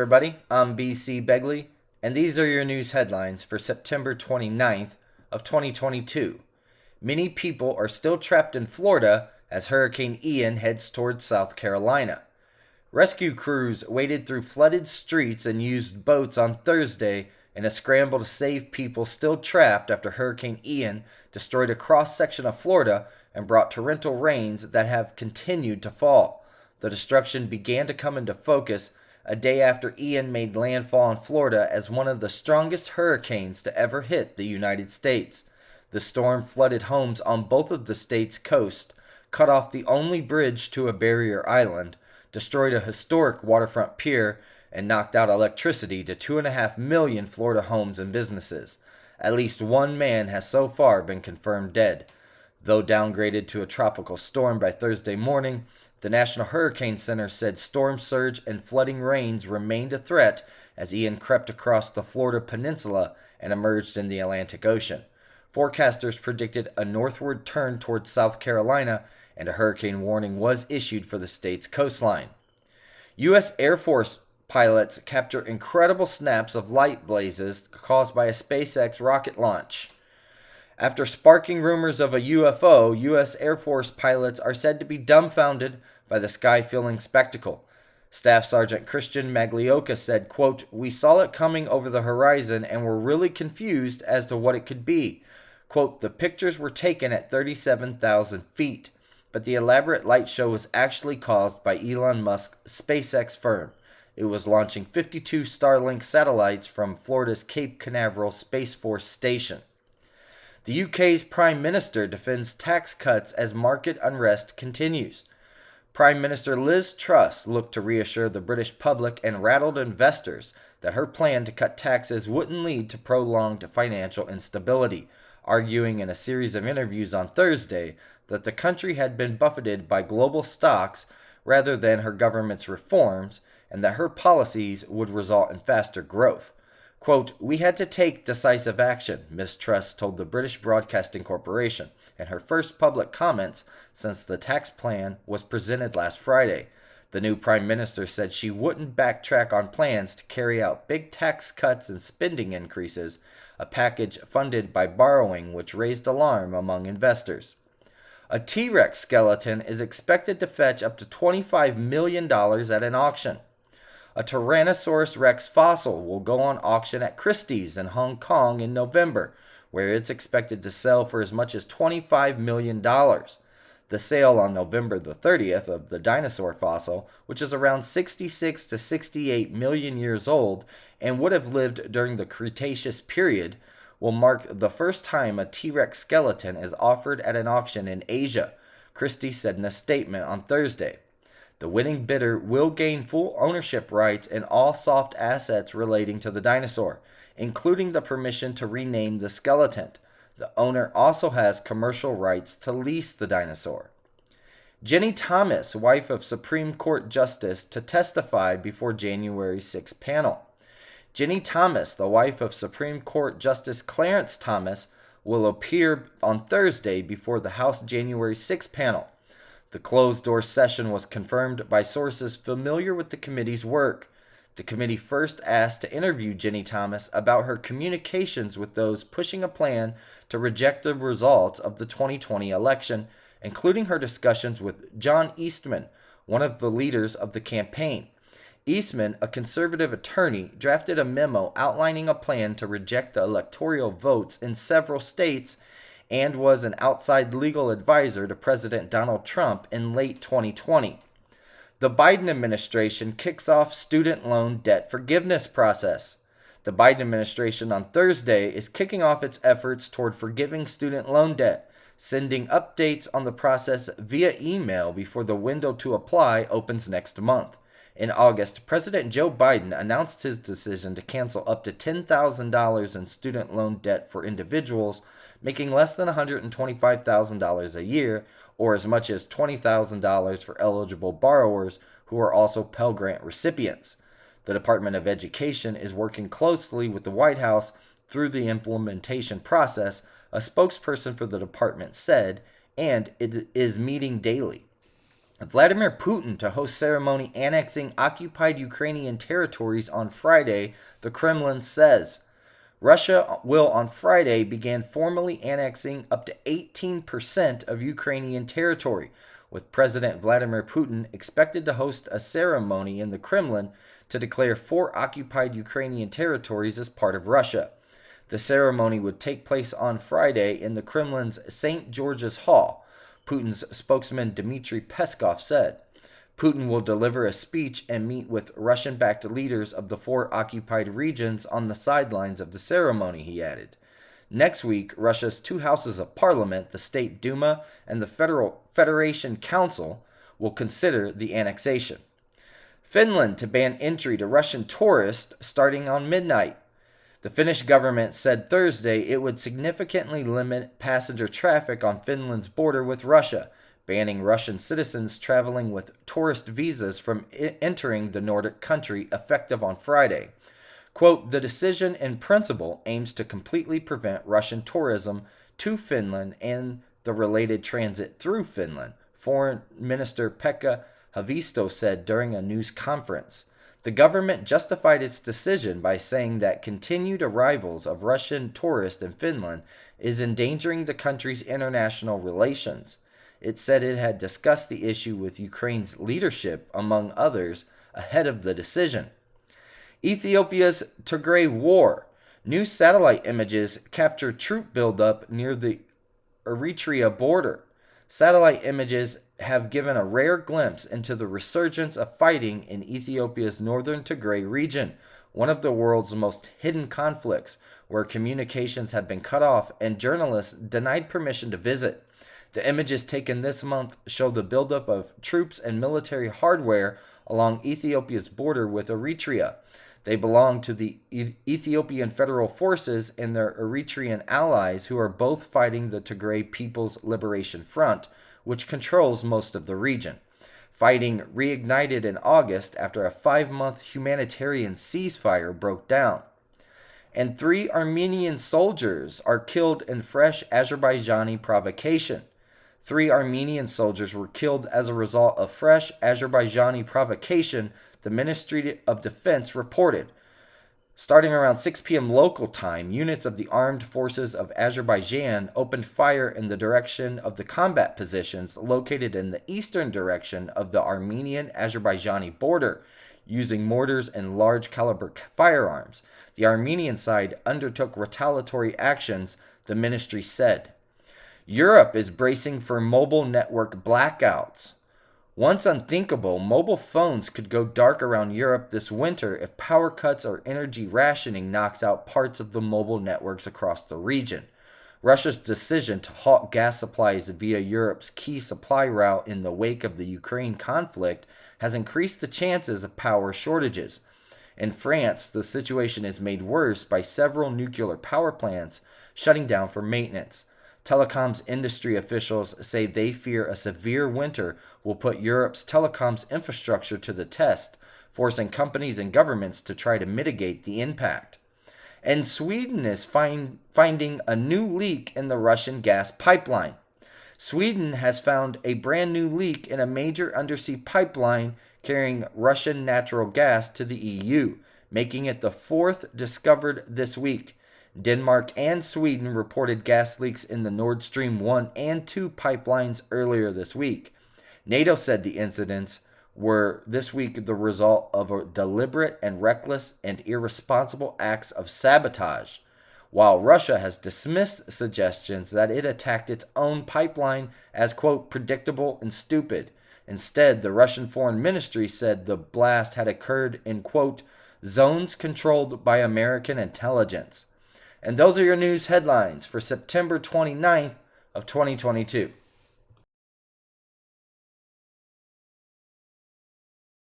everybody, I'm BC Begley, and these are your news headlines for September 29th of 2022. Many people are still trapped in Florida as Hurricane Ian heads towards South Carolina. Rescue crews waded through flooded streets and used boats on Thursday in a scramble to save people still trapped after Hurricane Ian destroyed a cross-section of Florida and brought torrential rains that have continued to fall. The destruction began to come into focus a day after Ian made landfall in Florida as one of the strongest hurricanes to ever hit the United States. The storm flooded homes on both of the state's coast, cut off the only bridge to a barrier island, destroyed a historic waterfront pier, and knocked out electricity to 2.5 million Florida homes and businesses. At least one man has so far been confirmed dead. Though downgraded to a tropical storm by Thursday morning, the National Hurricane Center said storm surge and flooding rains remained a threat as Ian crept across the Florida peninsula and emerged in the Atlantic Ocean. Forecasters predicted a northward turn towards South Carolina, and a hurricane warning was issued for the state's coastline. U.S. Air Force pilots capture incredible snaps of light blazes caused by a SpaceX rocket launch. After sparking rumors of a UFO, U.S. Air Force pilots are said to be dumbfounded by the sky-filling spectacle. Staff Sergeant Christian Maglioka said, quote, "We saw it coming over the horizon and were really confused as to what it could be." Quote, "The pictures were taken at 37,000 feet, but the elaborate light show was actually caused by Elon Musk's SpaceX firm. It was launching 52 Starlink satellites from Florida's Cape Canaveral Space Force Station." The UK's Prime Minister defends tax cuts as market unrest continues. Prime Minister Liz Truss looked to reassure the British public and rattled investors that her plan to cut taxes wouldn't lead to prolonged financial instability, arguing in a series of interviews on Thursday that the country had been buffeted by global stocks rather than her government's reforms, and that her policies would result in faster growth. Quote, "We had to take decisive action," Ms. Truss told the British Broadcasting Corporation in her first public comments since the tax plan was presented last Friday. The new Prime Minister said she wouldn't backtrack on plans to carry out big tax cuts and spending increases, a package funded by borrowing which raised alarm among investors. A TRex skeleton is expected to fetch up to $25 million at an auction. A Tyrannosaurus Rex fossil will go on auction at Christie's in Hong Kong in November, where it's expected to sell for as much as $25 million. The sale on November the 30th of the dinosaur fossil, which is around 66 to 68 million years old and would have lived during the Cretaceous period, will mark the first time a T-Rex skeleton is offered at an auction in Asia, Christie said in a statement on Thursday. The winning bidder will gain full ownership rights in all soft assets relating to the dinosaur, including the permission to rename the skeleton. The owner also has commercial rights to lease the dinosaur. Jenny Thomas, wife of Supreme Court Justice, to testify before January 6 panel. Jenny Thomas, the wife of Supreme Court Justice Clarence Thomas, will appear on Thursday before the House January 6 panel. The closed-door session was confirmed by sources familiar with the committee's work. The committee first asked to interview Jenny Thomas about her communications with those pushing a plan to reject the results of the 2020 election, including her discussions with John Eastman, one of the leaders of the campaign. Eastman, a conservative attorney, drafted a memo outlining a plan to reject the electoral votes in several states and was an outside legal advisor to President Donald Trump in late 2020. The Biden administration kicks off student loan debt forgiveness process. The Biden administration on Thursday is kicking off its efforts toward forgiving student loan debt, sending updates on the process via email before the window to apply opens next month. In August, President Joe Biden announced his decision to cancel up to $10,000 in student loan debt for individuals making less than $125,000 a year, or as much as $20,000 for eligible borrowers who are also Pell Grant recipients. The Department of Education is working closely with the White House through the implementation process, a spokesperson for the department said, and it is meeting daily. Vladimir Putin to host ceremony annexing occupied Ukrainian territories on Friday, the Kremlin says. Russia will on Friday begin formally annexing up to 18% of Ukrainian territory, with President Vladimir Putin expected to host a ceremony in the Kremlin to declare 4 occupied Ukrainian territories as part of Russia. The ceremony would take place on Friday in the Kremlin's St. George's Hall, Putin's spokesman Dmitry Peskov said. Putin will deliver a speech and meet with Russian-backed leaders of the 4 occupied regions on the sidelines of the ceremony, he added. Next week, Russia's 2 houses of parliament, the State Duma and the Federation Council, will consider the annexation. Finland to ban entry to Russian tourists starting on midnight. The Finnish government said Thursday it would significantly limit passenger traffic on Finland's border with Russia, banning Russian citizens traveling with tourist visas from entering the Nordic country effective on Friday. Quote, the decision in principle aims to completely prevent Russian tourism to Finland and the related transit through Finland, Foreign Minister Pekka Haavisto said during a news conference. The government justified its decision by saying that continued arrivals of Russian tourists in Finland is endangering the country's international relations. It said it had discussed the issue with Ukraine's leadership, among others, ahead of the decision. Ethiopia's Togray War. New satellite images capture troop buildup near the Eritrea border. Satellite images have given a rare glimpse into the resurgence of fighting in Ethiopia's northern Tigray region, one of the world's most hidden conflicts, where communications have been cut off and journalists denied permission to visit. The images taken this month show the buildup of troops and military hardware along Ethiopia's border with Eritrea. They belong to the Ethiopian Federal Forces and their Eritrean allies, who are both fighting the Tigray People's Liberation Front, which controls most of the region. Fighting reignited in August after a 5-month humanitarian ceasefire broke down. And 3 Armenian soldiers are killed in fresh Azerbaijani provocation. 3 Armenian soldiers were killed as a result of fresh Azerbaijani provocation, the Ministry of Defense reported. Starting around 6 p.m. local time, units of the Armed Forces of Azerbaijan opened fire in the direction of the combat positions located in the eastern direction of the Armenian-Azerbaijani border, using mortars and large-caliber firearms. The Armenian side undertook retaliatory actions, the ministry said. Europe is bracing for mobile network blackouts. Once unthinkable, mobile phones could go dark around Europe this winter if power cuts or energy rationing knocks out parts of the mobile networks across the region. Russia's decision to halt gas supplies via Europe's key supply route in the wake of the Ukraine conflict has increased the chances of power shortages. In France, the situation is made worse by several nuclear power plants shutting down for maintenance. Telecoms industry officials say they fear a severe winter will put Europe's telecoms infrastructure to the test, forcing companies and governments to try to mitigate the impact. And Sweden is finding a new leak in the Russian gas pipeline. Sweden has found a brand new leak in a major undersea pipeline carrying Russian natural gas to the EU, making it the 4th discovered this week. Denmark and Sweden reported gas leaks in the Nord Stream 1 and 2 pipelines earlier this week. NATO said the incidents were this week the result of a deliberate and reckless and irresponsible acts of sabotage, while Russia has dismissed suggestions that it attacked its own pipeline as, quote, predictable and stupid. Instead, the Russian Foreign Ministry said the blast had occurred in, quote, zones controlled by American intelligence. And those are your news headlines for September 29th of 2022.